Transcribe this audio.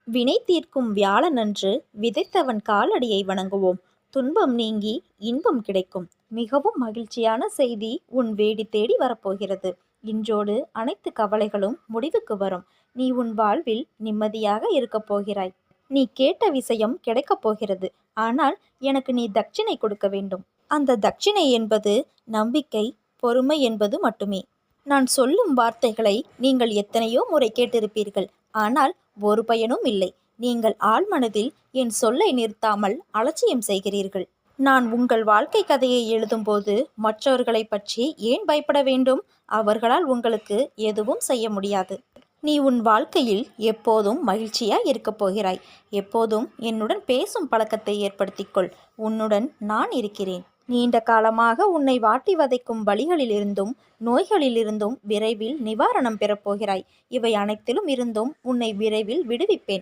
வினை தீர்க்கும் வியாழனன்று விதைத்தவன் காலடியை வணங்குவோம். துன்பம் நீங்கி இன்பம் கிடைக்கும். மிகவும் மகிழ்ச்சியான செய்தி உன் வேடி தேடி வரப்போகிறது. இன்றோடு அனைத்து கவலைகளும் முடிவுக்கு வரும். நீ உன் வாழ்வில் நிம்மதியாக இருக்கப் போகிறாய். நீ கேட்ட விஷயம் கிடைக்கப் போகிறது. ஆனால் எனக்கு நீ தட்சிணை கொடுக்க வேண்டும். அந்த தட்சிணை என்பது நம்பிக்கை, பொறுமை என்பது மட்டுமே. நான் சொல்லும் வார்த்தைகளை நீங்கள் எத்தனையோ முறை கேட்டிருப்பீர்கள். ஆனால் ஒரு பயனும் இல்லை. நீங்கள் ஆழ்மனதில் என் சொல்லை நிறுத்தாமல் அலட்சியம் செய்கிறீர்கள். நான் உங்கள் வாழ்க்கை கதையை எழுதும்போது மற்றவர்களை பற்றி ஏன் பயப்பட வேண்டும்? அவர்களால் உங்களுக்கு எதுவும் செய்ய முடியாது. நீ உன் வாழ்க்கையில் எப்போதும் மகிழ்ச்சியாய் இருக்கப் போகிறாய். எப்போதும் என்னுடன் பேசும் பழக்கத்தை ஏற்படுத்திக்கொள். உன்னுடன் நான் இருக்கிறேன். நீண்ட காலமாக உன்னை வாட்டி வதைக்கும் வலிகளிலிருந்தும் நோய்களிலிருந்தும் விரைவில் நிவாரணம் பெறப்போகிறாய். இவை அனைத்திலும் இருந்தும் உன்னை விரைவில் விடுவிப்பேன்.